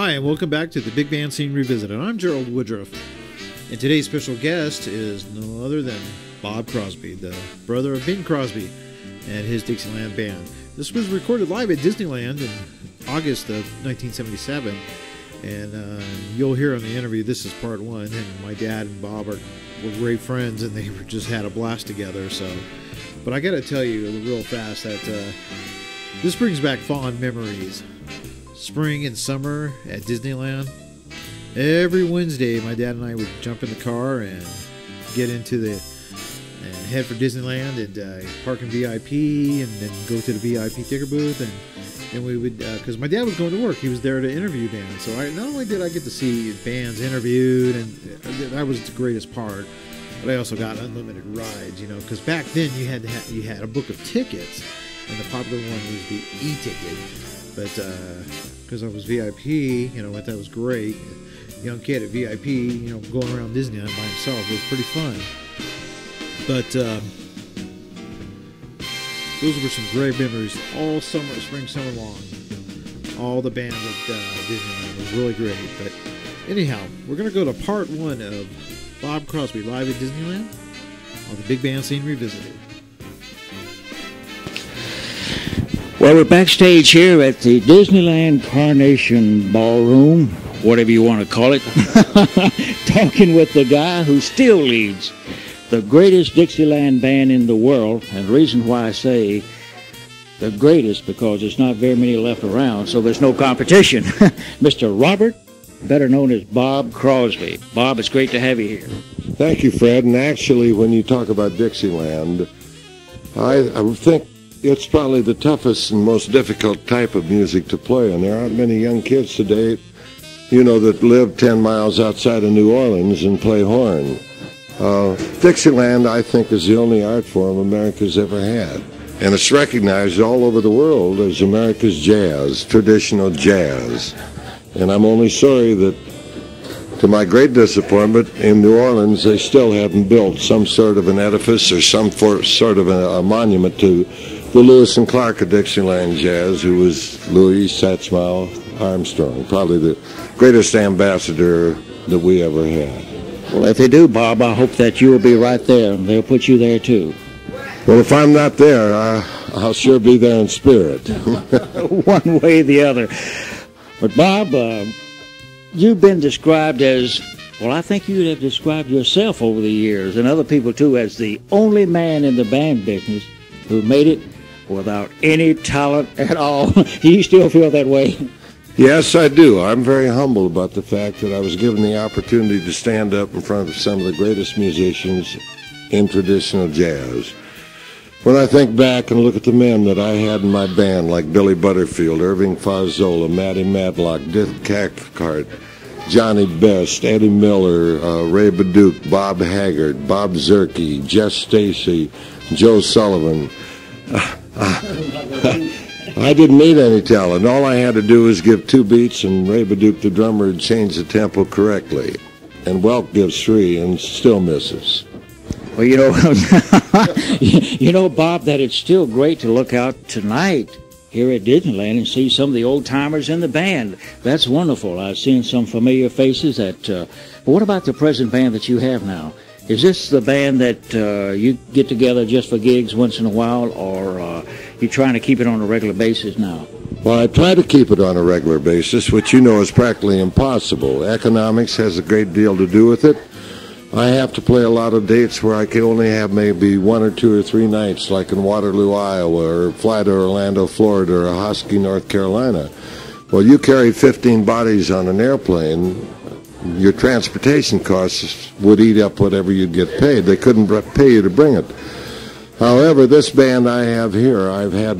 Hi, and welcome back to the Big Band Scene Revisited. I'm Gerald Woodruff, and today's special guest is no other than Bob Crosby, the brother of Bing Crosby and his Dixieland band. This was recorded live at Disneyland in August of 1977, and you'll hear on the interview, this is part one, and my dad and Bob were great friends, and they just had a blast together. But I gotta tell you real fast that this brings back fond memories. Spring and summer at Disneyland. Every Wednesday, my dad and I would jump in the car and get into and head for Disneyland and park in VIP and then go to the VIP ticket booth, and we would, because my dad was going to work, he was there to interview bands. So not only did I get to see bands interviewed, and that was the greatest part, but I also got unlimited rides, because back then you had a book of tickets, and the popular one was the e-ticket. But because I was VIP, that was great. Young kid at VIP, going around Disneyland by himself was pretty fun. But those were some great memories all summer, spring, summer long. All the bands at Disneyland was really great. But anyhow, we're going to go to part one of Bob Crosby live at Disneyland on the Big Band Scene Revisited. Well, we're backstage here at the Disneyland Carnation Ballroom, whatever you want to call it, talking with the guy who still leads the greatest Dixieland band in the world. And the reason why I say the greatest, because there's not very many left around, so there's no competition. Mr. Robert, better known as Bob Crosby. Bob, it's great to have you here. Thank you, Fred. And actually, when you talk about Dixieland, I think it's probably the toughest and most difficult type of music to play, and there aren't many young kids today, that live 10 miles outside of New Orleans and play horn. Dixieland, I think, is the only art form America's ever had, and it's recognized all over the world as America's jazz, traditional jazz. And I'm only sorry that, to my great disappointment, in New Orleans, they still haven't built some sort of an edifice or some sort of a monument to the Lewis and Clark of Dixieland Jazz, who was Louis Satchmo Armstrong, probably the greatest ambassador that we ever had. Well, if they do, Bob, I hope that you will be right there. They'll put you there, too. Well, if I'm not there, I'll sure be there in spirit. One way or the other. But, Bob, you've been described as, well, I think you'd have described yourself over the years, and other people, too, as the only man in the band business who made it without any talent at all. Do you still feel that way? Yes, I do. I'm very humble about the fact that I was given the opportunity to stand up in front of some of the greatest musicians in traditional jazz. When I think back and look at the men that I had in my band, like Billy Butterfield, Irving Farzola, Matty Matlock, Dick Cathcart, Johnny Best, Eddie Miller, Ray Baduke, Bob Haggard, Bob Zerke, Jess Stacy, Joe Sullivan. I didn't need any talent. All I had to do was give 2 beats, and Ray Baduke, the drummer, would change the tempo correctly. And Welk gives 3 and still misses. Well, Bob, that it's still great to look out tonight here at Disneyland and see some of the old-timers in the band. That's wonderful. I've seen some familiar faces. But what about the present band that you have now? Is this the band that you get together just for gigs once in a while, or you're trying to keep it on a regular basis now? Well, I try to keep it on a regular basis, which is practically impossible. Economics has a great deal to do with it. I have to play a lot of dates where I can only have maybe 1 or 2 or 3 nights, like in Waterloo, Iowa, or fly to Orlando, Florida, or Hosky, North Carolina. Well, you carry 15 bodies on an airplane. Your transportation costs would eat up whatever you'd get paid. They couldn't pay you to bring it. However, this band I have here, I've had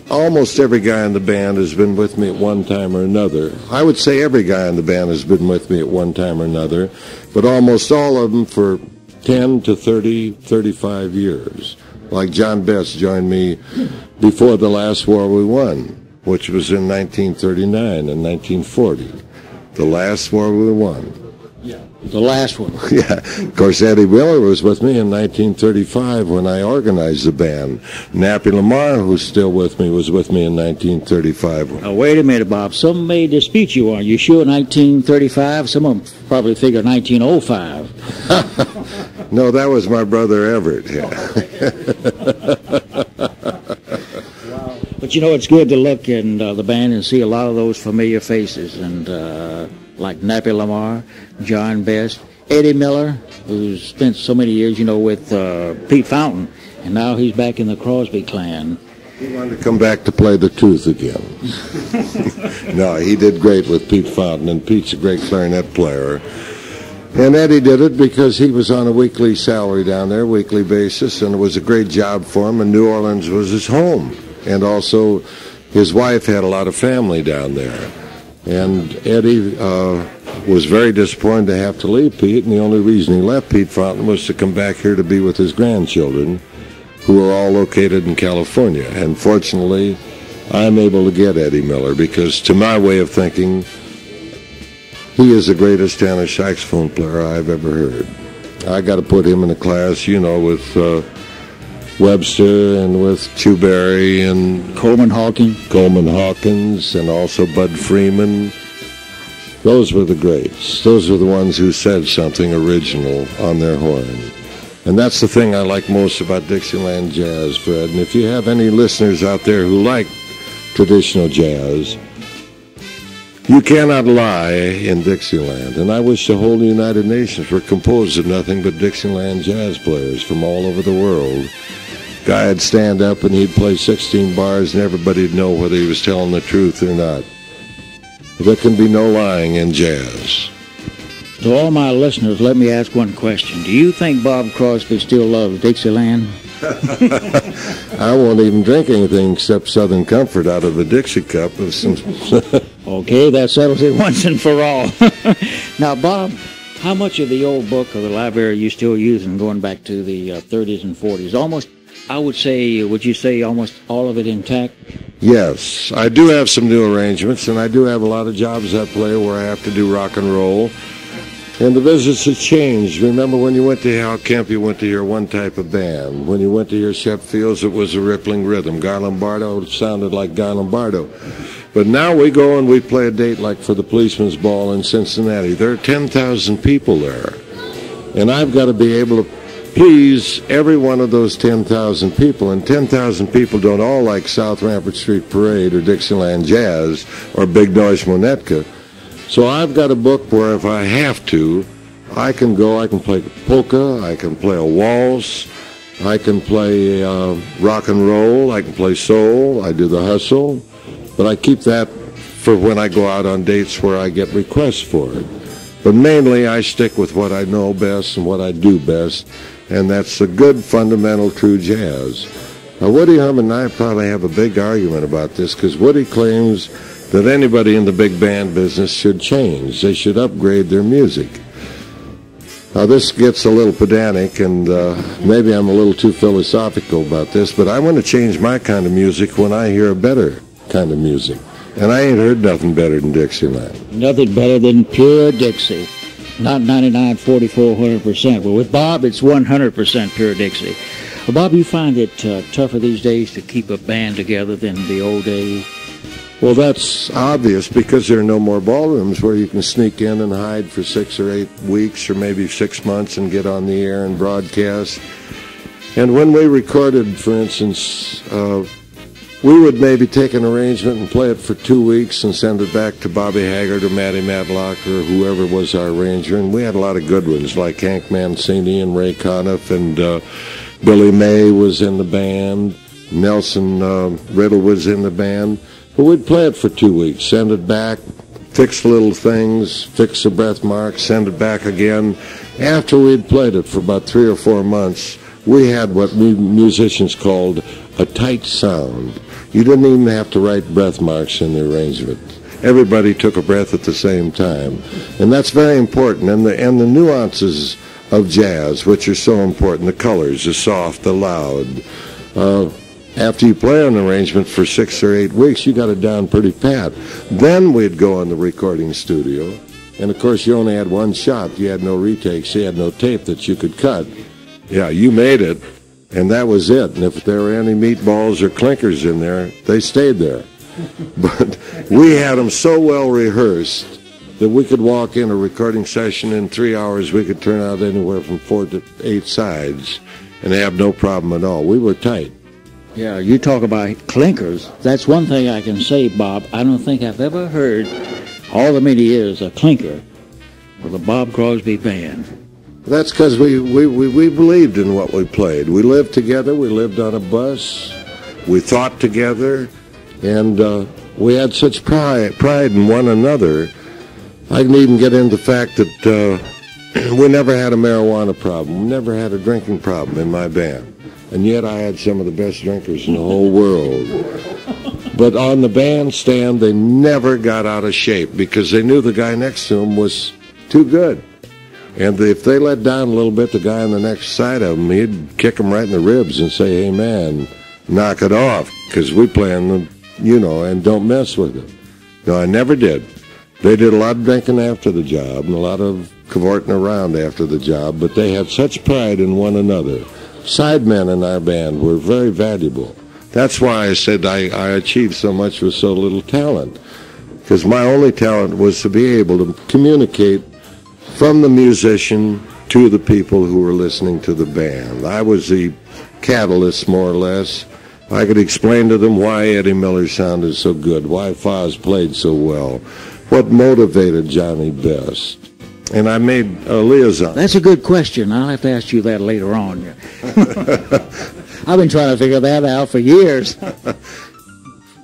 almost every guy in the band has been with me at one time or another. I would say every guy in the band has been with me at one time or another, but almost all of them for 10 to 30, 35 years. Like John Best joined me before the last war we won, which was in 1939 and 1940. The last war we won. Yeah. the last one. Yeah, of course, Eddie Miller was with me in 1935 when I organized the band. Nappy Lamar, who's still with me, was with me in 1935. Now, wait a minute, Bob. Some may dispute you. Are you sure 1935? Some of them probably figure 1905. No, that was my brother Everett. Yeah. But you know, it's good to look in the band and see a lot of those familiar faces, and like Nappy Lamar, John Best, Eddie Miller, who's spent so many years, you know, with Pete Fountain, and now he's back in the Crosby clan. He wanted to come back to play the tooth again. No, he did great with Pete Fountain, and Pete's a great clarinet player. And Eddie did it because he was on a weekly salary down there, weekly basis, and it was a great job for him, and New Orleans was his home. And also, his wife had a lot of family down there. And Eddie was very disappointed to have to leave Pete, and the only reason he left Pete Fountain was to come back here to be with his grandchildren, who are all located in California. And fortunately, I'm able to get Eddie Miller because, to my way of thinking, he is the greatest tenor saxophone player I've ever heard. I got to put him in a class, you know, with Webster and with Chu Berry and Coleman Hawkins, and also Bud Freeman. Those were the greats. Those were the ones who said something original on their horn. And that's the thing I like most about Dixieland jazz, Fred. And if you have any listeners out there who like traditional jazz, you cannot lie in Dixieland. And I wish the whole United Nations were composed of nothing but Dixieland jazz players from all over the world. Guy would stand up and he'd play 16 bars and everybody'd know whether he was telling the truth or not. There can be no lying in jazz. To all my listeners, let me ask one question. Do you think Bob Crosby still loves Dixieland? I won't even drink anything except Southern Comfort out of a Dixie cup. Okay, that settles it once and for all. Now, Bob, how much of the old book or the library are you still using going back to the 30s and 40s? Almost, I would say, would you say almost all of it intact? Yes, I do have some new arrangements, and I do have a lot of jobs I play where I have to do rock and roll. And the visits have changed. Remember when you went to Hal Kemp, you went to hear one type of band. When you went to hear Shep Fields, it was a rippling rhythm. Guy Lombardo sounded like Guy Lombardo. But now we go and we play a date like for the Policeman's Ball in Cincinnati. There are 10,000 people there. And I've got to be able to please every one of those 10,000 people. And 10,000 people don't all like South Rampart Street Parade or Dixieland Jazz or Big Noise Monetka. So I've got a book where if I have to, I can go, I can play polka, I can play a waltz, I can play rock and roll, I can play soul, I do the hustle, but I keep that for when I go out on dates where I get requests for it. But mainly I stick with what I know best and what I do best, and that's the good, fundamental, true jazz. Now, Woody Herman and I probably have a big argument about this because Woody claims that anybody in the big band business should change. They should upgrade their music. Now, this gets a little pedantic, and maybe I'm a little too philosophical about this, but I want to change my kind of music when I hear a better kind of music. And I ain't heard nothing better than Dixieland. Nothing better than pure Dixie. Not 99, 44, 100%. But with Bob, it's 100% pure Dixie. Well, Bob, you find it tougher these days to keep a band together than the old days? Well, that's obvious because there are no more ballrooms where you can sneak in and hide for 6 or 8 weeks or maybe 6 months and get on the air and broadcast. And when we recorded, for instance, we would maybe take an arrangement and play it for 2 weeks and send it back to Bobby Haggart or Matty Matlock or whoever was our arranger. And we had a lot of good ones like Hank Mancini and Ray Conniff, and Billy May was in the band. Nelson Riddle was in the band. But we'd play it for 2 weeks, send it back, fix little things, fix the breath marks, send it back again. After we'd played it for about 3 or 4 months, we had what we musicians called a tight sound. You didn't even have to write breath marks in the arrangement. Everybody took a breath at the same time. And that's very important. And the nuances of jazz, which are so important, the colors, the soft, the loud. After you play an arrangement for 6 or 8 weeks, you got it down pretty pat. Then we'd go in the recording studio, And, of course, you only had one shot. You had no retakes. You had no tape that you could cut. Yeah, you made it, and that was it. And if there were any meatballs or clinkers in there, they stayed there. But we had them so well rehearsed that we could walk in a recording session in 3 hours. We could turn out anywhere from 4 to 8 sides and have no problem at all. We were tight. Yeah, you talk about clinkers. That's one thing I can say, Bob. I don't think I've ever heard, all the many years, a clinker with a Bob Crosby band. That's because we believed in what we played. We lived together. We lived on a bus. We thought together. And we had such pride in one another. I can even get into the fact that we never had a marijuana problem. We never had a drinking problem in my band. And yet I had some of the best drinkers in the whole world. But on the bandstand, they never got out of shape because they knew the guy next to them was too good. And if they let down a little bit, the guy on the next side of them, he'd kick them right in the ribs and say, hey, man, knock it off, because we play on the, and don't mess with it. No, I never did. They did a lot of drinking after the job and a lot of cavorting around after the job, but they had such pride in one another. Sidemen in our band were very valuable. That's why I said I achieved so much with so little talent, because my only talent was to be able to communicate from the musician to the people who were listening to the band. I was the catalyst, more or less. I could explain to them why Eddie Miller sounded so good, why Foz played so well, what motivated Johnny Best. And I made a liaison. That's a good question. I'll have to ask you that later on. I've been trying to figure that out for years.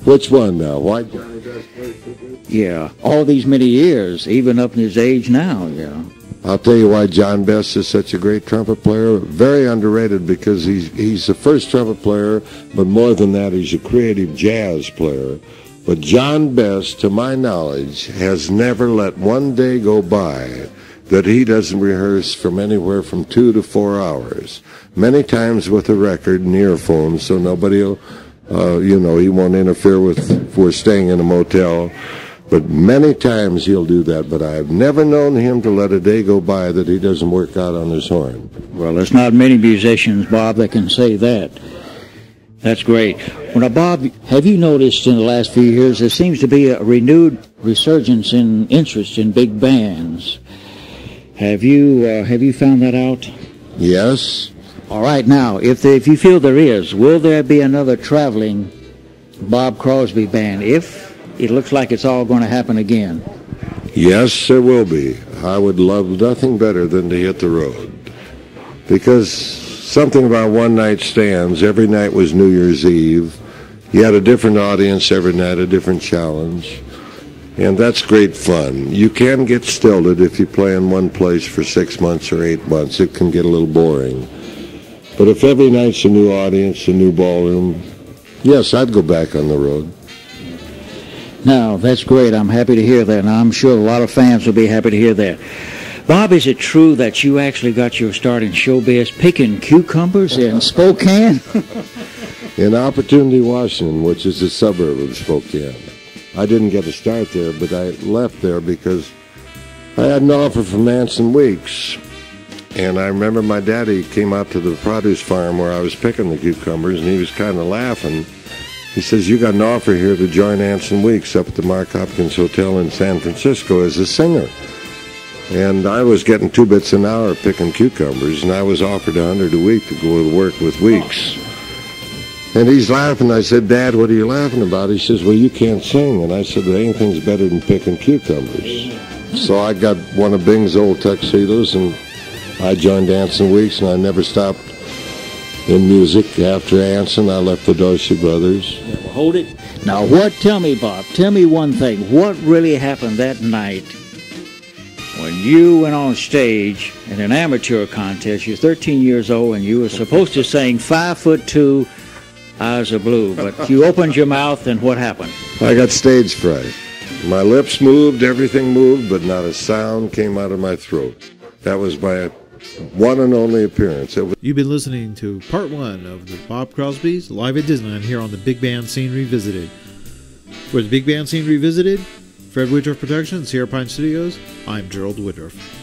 Which one now? Why Johnny Best played so good? Yeah, all these many years, even up in his age now, yeah. I'll tell you why John Best is such a great trumpet player. Very underrated because he's the first trumpet player, but more than that, he's a creative jazz player. But John Best, to my knowledge, has never let one day go by that he doesn't rehearse from anywhere from 2 to 4 hours. Many times with a record and earphones, so nobody will, he won't interfere with if we're staying in a motel. But many times he'll do that, but I've never known him to let a day go by that he doesn't work out on his horn. Well, there's not many musicians, Bob, that can say that. That's great. Well, now, Bob, have you noticed in the last few years there seems to be a renewed resurgence in interest in big bands? Have you found that out? Yes. All right. Now, if you feel there is, will there be another traveling Bob Crosby band? If it looks like it's all going to happen again. Yes, there will be. I would love nothing better than to hit the road, because something about one-night stands. Every night was New Year's Eve. You had a different audience every night, a different challenge. And that's great fun. You can get stilted if you play in one place for 6 months or 8 months. It can get a little boring. But if every night's a new audience, a new ballroom, yes, I'd go back on the road. Now, that's great. I'm happy to hear that, and I'm sure a lot of fans will be happy to hear that. Bob, is it true that you actually got your start in showbiz picking cucumbers in Spokane? In Opportunity, Washington, which is a suburb of Spokane. I didn't get a start there, but I left there because I had an offer from Anson Weeks. And I remember my daddy came out to the produce farm where I was picking the cucumbers, and he was kind of laughing. He says, you got an offer here to join Anson Weeks up at the Mark Hopkins Hotel in San Francisco as a singer. And I was getting 2 bits an hour picking cucumbers, and I was offered $100 a week to go to work with Weeks. And he's laughing. I said, Dad, what are you laughing about? He says, well, you can't sing. And I said, well, anything's better than picking cucumbers. So I got one of Bing's old tuxedos, and I joined Anson Weeks, and I never stopped in music. After Anson, I left the Dorsey Brothers. Yeah, well, hold it. Now, tell me, Bob, tell me one thing. What really happened that night when you went on stage in an amateur contest? You're 13 years old, and you were supposed to sing 5'2", Eyes Are Blue, but you opened your mouth, and what happened? I got stage fright. My lips moved, everything moved, but not a sound came out of my throat. That was my one and only appearance. You've been listening to part 1 of the Bob Crosby's Live at Disneyland here on the Big Band Scene Revisited. For the Big Band Scene Revisited, Fred Woodruff Productions, Sierra Pine Studios, I'm Gerald Woodruff.